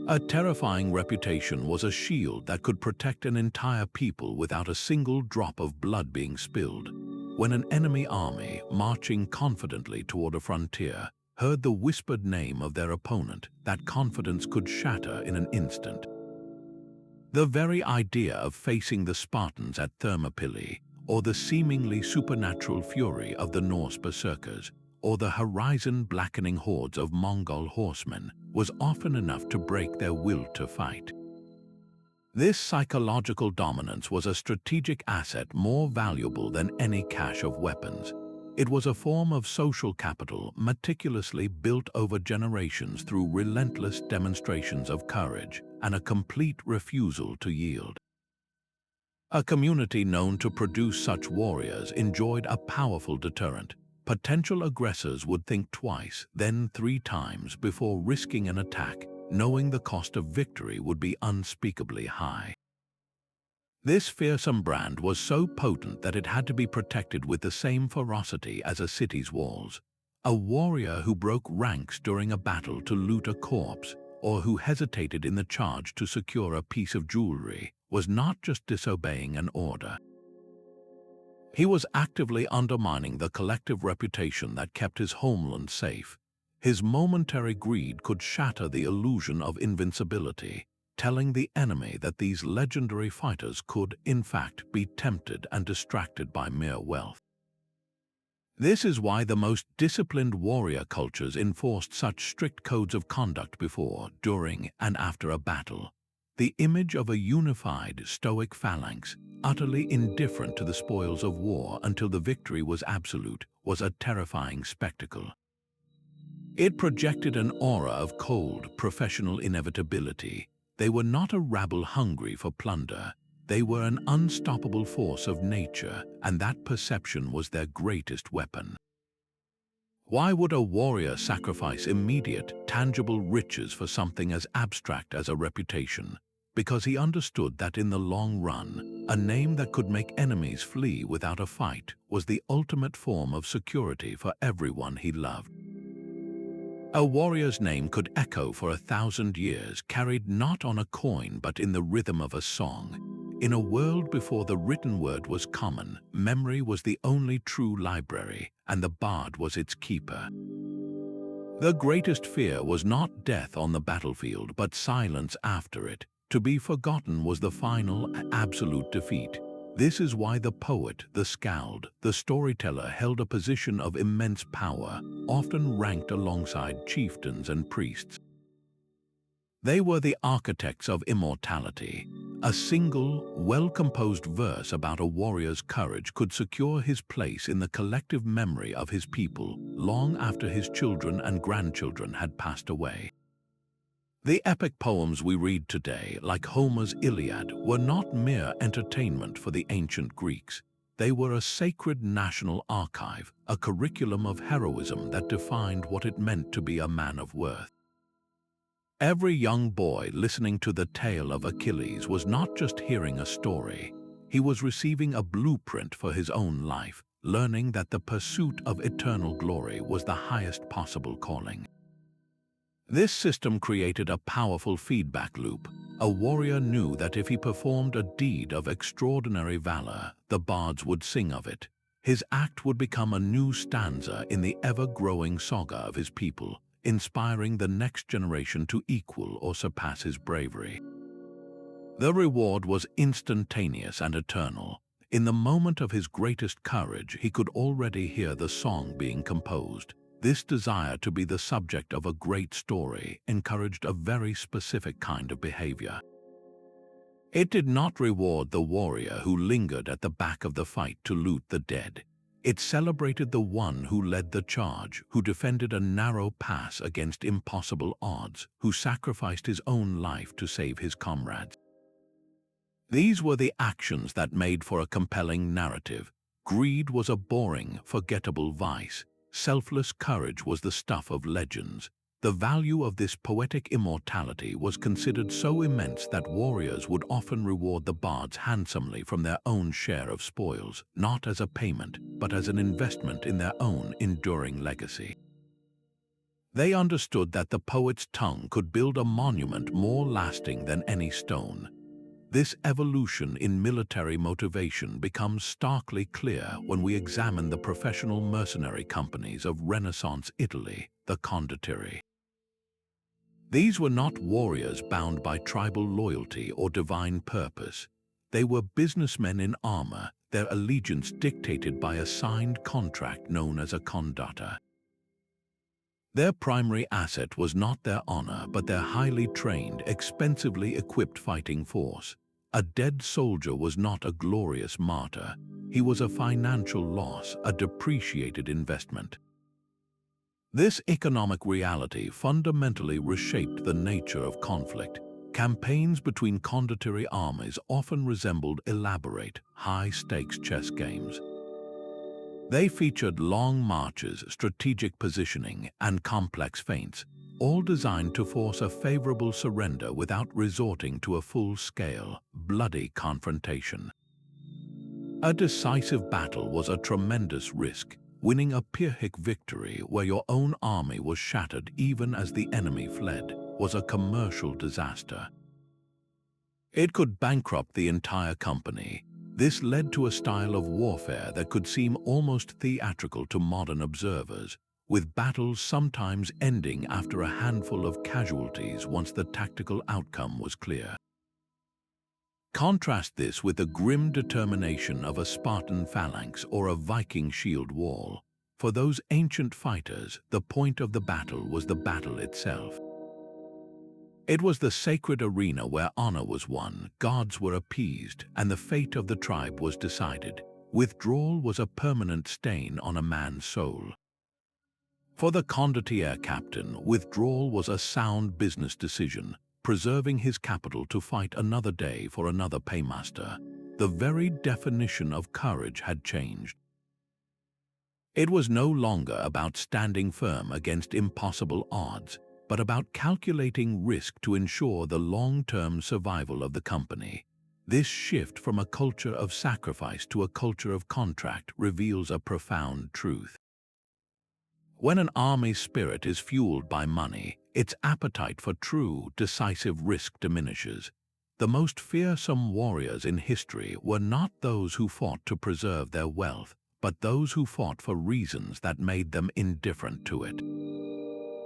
A terrifying reputation was a shield that could protect an entire people without a single drop of blood being spilled. When an enemy army, marching confidently toward a frontier, heard the whispered name of their opponent, that confidence could shatter in an instant. The very idea of facing the Spartans at Thermopylae, or the seemingly supernatural fury of the Norse berserkers, or the horizon-blackening hordes of Mongol horsemen, was often enough to break their will to fight. This psychological dominance was a strategic asset more valuable than any cache of weapons. It was a form of social capital meticulously built over generations through relentless demonstrations of courage and a complete refusal to yield. A community known to produce such warriors enjoyed a powerful deterrent. Potential aggressors would think twice, then 3 times before risking an attack, knowing the cost of victory would be unspeakably high. This fearsome brand was so potent that it had to be protected with the same ferocity as a city's walls. A warrior who broke ranks during a battle to loot a corpse, or who hesitated in the charge to secure a piece of jewelry, was not just disobeying an order. He was actively undermining the collective reputation that kept his homeland safe. His momentary greed could shatter the illusion of invincibility, telling the enemy that these legendary fighters could, in fact, be tempted and distracted by mere wealth. This is why the most disciplined warrior cultures enforced such strict codes of conduct before, during, and after a battle. The image of a unified, stoic phalanx, utterly indifferent to the spoils of war until the victory was absolute, was a terrifying spectacle. It projected an aura of cold, professional inevitability. They were not a rabble hungry for plunder. They were an unstoppable force of nature, and that perception was their greatest weapon. Why would a warrior sacrifice immediate, tangible riches for something as abstract as a reputation? Because he understood that in the long run, a name that could make enemies flee without a fight was the ultimate form of security for everyone he loved. A warrior's name could echo for 1,000 years, carried not on a coin but in the rhythm of a song. In a world before the written word was common, memory was the only true library, and the bard was its keeper. The greatest fear was not death on the battlefield, but silence after it. To be forgotten was the final, absolute defeat. This is why the poet, the skald, the storyteller held a position of immense power, often ranked alongside chieftains and priests. They were the architects of immortality. A single, well-composed verse about a warrior's courage could secure his place in the collective memory of his people long after his children and grandchildren had passed away. The epic poems we read today, like Homer's Iliad, were not mere entertainment for the ancient Greeks. They were a sacred national archive, a curriculum of heroism that defined what it meant to be a man of worth. Every young boy listening to the tale of Achilles was not just hearing a story. He was receiving a blueprint for his own life, learning that the pursuit of eternal glory was the highest possible calling. This system created a powerful feedback loop. A warrior knew that if he performed a deed of extraordinary valor, the bards would sing of it. His act would become a new stanza in the ever-growing saga of his people, inspiring the next generation to equal or surpass his bravery. The reward was instantaneous and eternal. In the moment of his greatest courage, he could already hear the song being composed. This desire to be the subject of a great story encouraged a very specific kind of behavior. It did not reward the warrior who lingered at the back of the fight to loot the dead. It celebrated the one who led the charge, who defended a narrow pass against impossible odds, who sacrificed his own life to save his comrades. These were the actions that made for a compelling narrative. Greed was a boring, forgettable vice. Selfless courage was the stuff of legends. The value of this poetic immortality was considered so immense that warriors would often reward the bards handsomely from their own share of spoils, not as a payment, but as an investment in their own enduring legacy. They understood that the poet's tongue could build a monument more lasting than any stone. This evolution in military motivation becomes starkly clear when we examine the professional mercenary companies of Renaissance Italy, the Condottieri. These were not warriors bound by tribal loyalty or divine purpose. They were businessmen in armor, their allegiance dictated by a signed contract known as a condotta. Their primary asset was not their honor, but their highly trained, expensively equipped fighting force. A dead soldier was not a glorious martyr. He was a financial loss, a depreciated investment. This economic reality fundamentally reshaped the nature of conflict. Campaigns between condottieri armies often resembled elaborate, high-stakes chess games. They featured long marches, strategic positioning, and complex feints, all designed to force a favorable surrender without resorting to a full-scale, bloody confrontation. A decisive battle was a tremendous risk. Winning a Pyrrhic victory where your own army was shattered even as the enemy fled was a commercial disaster. It could bankrupt the entire company. This led to a style of warfare that could seem almost theatrical to modern observers, with battles sometimes ending after a handful of casualties once the tactical outcome was clear. Contrast this with the grim determination of a Spartan phalanx or a Viking shield wall. For those ancient fighters, the point of the battle was the battle itself. It was the sacred arena where honor was won, gods were appeased, and the fate of the tribe was decided. Withdrawal was a permanent stain on a man's soul. For the condottieri captain, withdrawal was a sound business decision, preserving his capital to fight another day for another paymaster. The very definition of courage had changed. It was no longer about standing firm against impossible odds, but about calculating risk to ensure the long-term survival of the company. This shift from a culture of sacrifice to a culture of contract reveals a profound truth. When an army's spirit is fueled by money, its appetite for true, decisive risk diminishes. The most fearsome warriors in history were not those who fought to preserve their wealth, but those who fought for reasons that made them indifferent to it.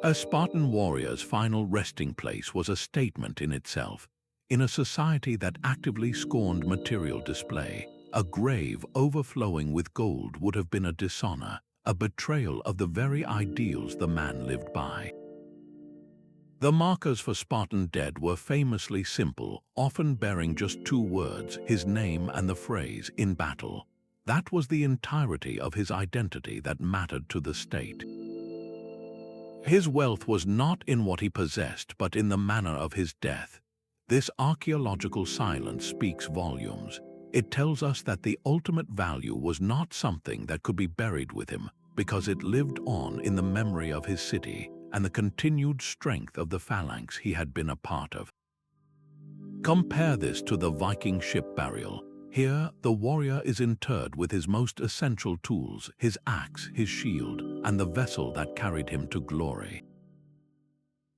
A Spartan warrior's final resting place was a statement in itself. In a society that actively scorned material display, a grave overflowing with gold would have been a dishonor, a betrayal of the very ideals the man lived by. The markers for Spartan dead were famously simple, often bearing just two words, his name and the phrase, "in battle." That was the entirety of his identity that mattered to the state. His wealth was not in what he possessed, but in the manner of his death. This archaeological silence speaks volumes. It tells us that the ultimate value was not something that could be buried with him, because it lived on in the memory of his city and the continued strength of the phalanx he had been a part of. Compare this to the Viking ship burial. Here, the warrior is interred with his most essential tools, his axe, his shield, and the vessel that carried him to glory.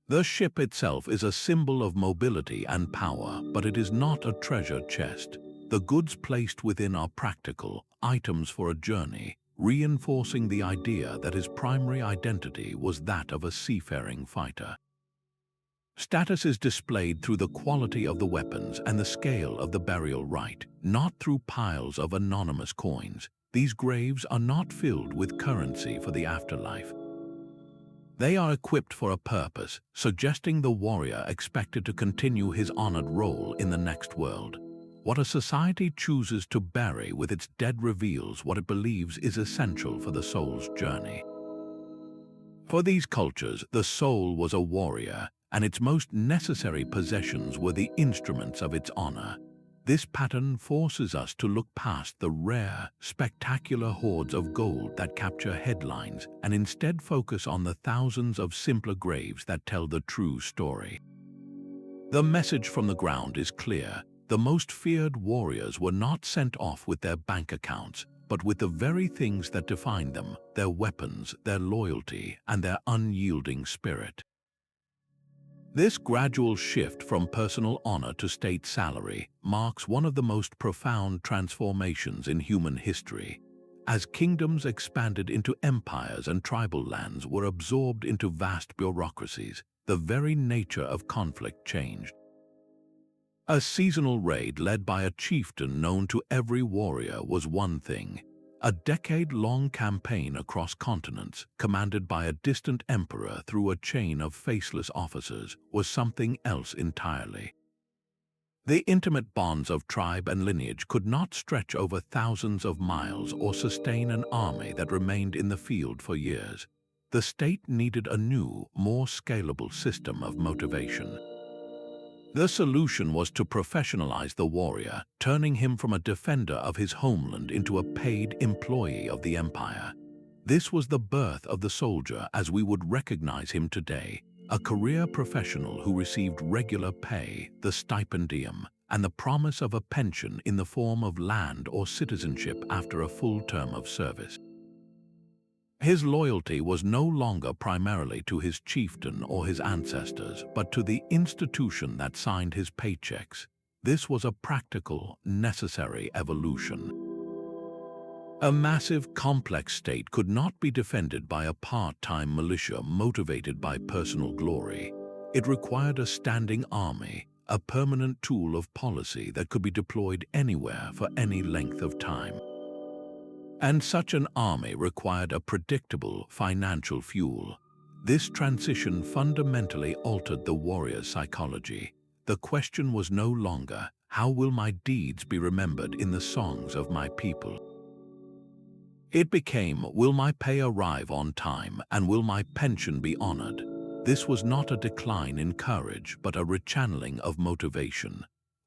The ship itself is a symbol of mobility and power, but it is not a treasure chest. The goods placed within are practical, items for a journey, reinforcing the idea that his primary identity was that of a seafaring fighter. Status is displayed through the quality of the weapons and the scale of the burial rite, not through piles of anonymous coins. These graves are not filled with currency for the afterlife. They are equipped for a purpose, suggesting the warrior expected to continue his honored role in the next world. What a society chooses to bury with its dead reveals what it believes is essential for the soul's journey. For these cultures, the soul was a warrior, and its most necessary possessions were the instruments of its honor. This pattern forces us to look past the rare, spectacular hoards of gold that capture headlines and instead focus on the thousands of simpler graves that tell the true story. The message from the ground is clear. The most feared warriors were not sent off with their bank accounts, but with the very things that define them: their weapons, their loyalty, and their unyielding spirit. This gradual shift from personal honor to state salary marks one of the most profound transformations in human history. As kingdoms expanded into empires and tribal lands were absorbed into vast bureaucracies, the very nature of conflict changed. A seasonal raid led by a chieftain known to every warrior was one thing. A decade-long campaign across continents, commanded by a distant emperor through a chain of faceless officers, was something else entirely. The intimate bonds of tribe and lineage could not stretch over thousands of miles or sustain an army that remained in the field for years. The state needed a new, more scalable system of motivation. The solution was to professionalize the warrior, turning him from a defender of his homeland into a paid employee of the empire. This was the birth of the soldier as we would recognize him today, a career professional who received regular pay, the stipendium, and the promise of a pension in the form of land or citizenship after a full term of service. His loyalty was no longer primarily to his chieftain or his ancestors, but to the institution that signed his paychecks. This was a practical, necessary evolution. A massive, complex state could not be defended by a part-time militia motivated by personal glory. It required a standing army, a permanent tool of policy that could be deployed anywhere for any length of time. And such an army required a predictable financial fuel. This transition fundamentally altered the warrior's psychology. The question was no longer, how will my deeds be remembered in the songs of my people? It became, will my pay arrive on time and will my pension be honored? This was not a decline in courage, but a rechanneling of motivation.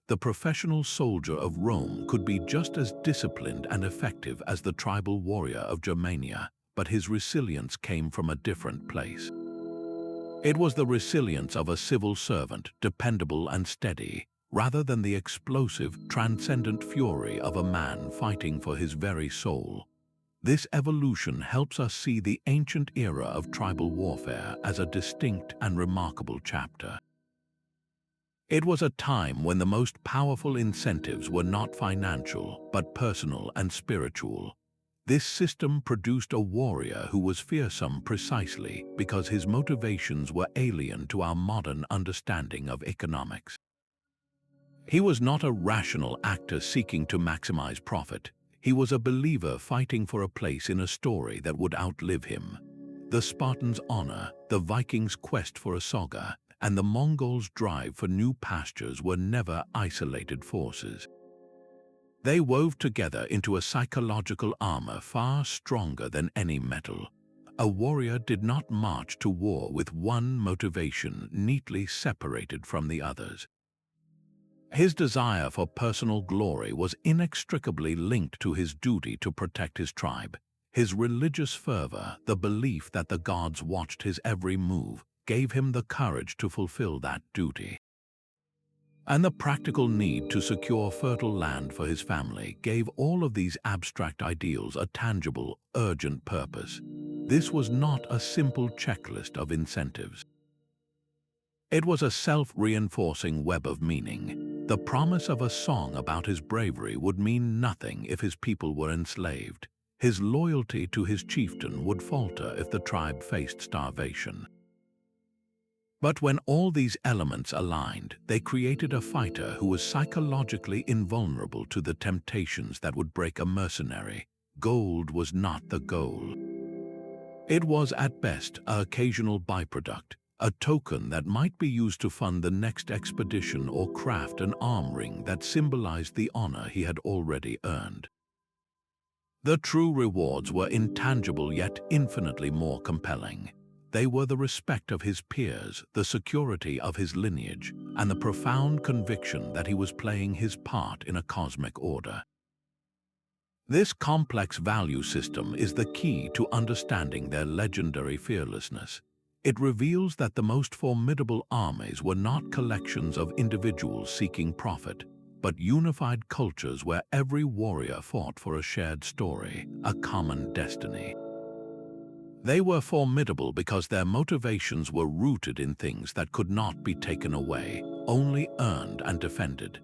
The professional soldier of Rome could be just as disciplined and effective as the tribal warrior of Germania, but his resilience came from a different place. It was the resilience of a civil servant, dependable and steady, rather than the explosive, transcendent fury of a man fighting for his very soul. This evolution helps us see the ancient era of tribal warfare as a distinct and remarkable chapter. It was a time when the most powerful incentives were not financial, but personal and spiritual. This system produced a warrior who was fearsome precisely because his motivations were alien to our modern understanding of economics. He was not a rational actor seeking to maximize profit. He was a believer fighting for a place in a story that would outlive him. The Spartans' honor, the Vikings' quest for a saga, and the Mongols' drive for new pastures were never isolated forces. They wove together into a psychological armor far stronger than any metal. A warrior did not march to war with one motivation neatly separated from the others. His desire for personal glory was inextricably linked to his duty to protect his tribe. His religious fervor, the belief that the gods watched his every move, gave him the courage to fulfill that duty. And the practical need to secure fertile land for his family gave all of these abstract ideals a tangible, urgent purpose. This was not a simple checklist of incentives. It was a self-reinforcing web of meaning. The promise of a song about his bravery would mean nothing if his people were enslaved. His loyalty to his chieftain would falter if the tribe faced starvation. But when all these elements aligned, they created a fighter who was psychologically invulnerable to the temptations that would break a mercenary. Gold was not the goal. It was at best an occasional byproduct, a token that might be used to fund the next expedition or craft an arm ring that symbolized the honor he had already earned. The true rewards were intangible yet infinitely more compelling. They were the respect of his peers, the security of his lineage, and the profound conviction that he was playing his part in a cosmic order. This complex value system is the key to understanding their legendary fearlessness. It reveals that the most formidable armies were not collections of individuals seeking profit, but unified cultures where every warrior fought for a shared story, a common destiny. They were formidable because their motivations were rooted in things that could not be taken away, only earned and defended.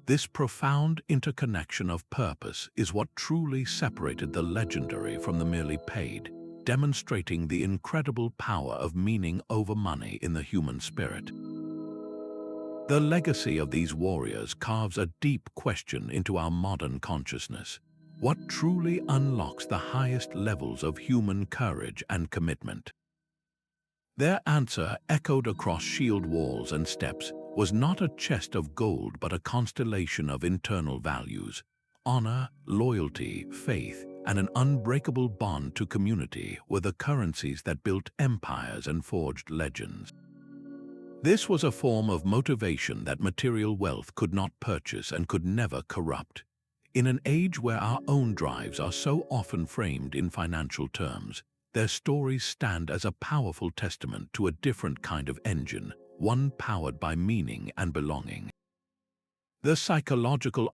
This profound interconnection of purpose is what truly separated the legendary from the merely paid, demonstrating the incredible power of meaning over money in the human spirit. The legacy of these warriors carves a deep question into our modern consciousness. What truly unlocks the highest levels of human courage and commitment? Their answer, echoed across shield walls and steppes, was not a chest of gold but a constellation of internal values. Honor, loyalty, faith, and an unbreakable bond to community were the currencies that built empires and forged legends. This was a form of motivation that material wealth could not purchase and could never corrupt. In an age where our own drives are so often framed in financial terms, their stories stand as a powerful testament to a different kind of engine, one powered by meaning and belonging. The psychological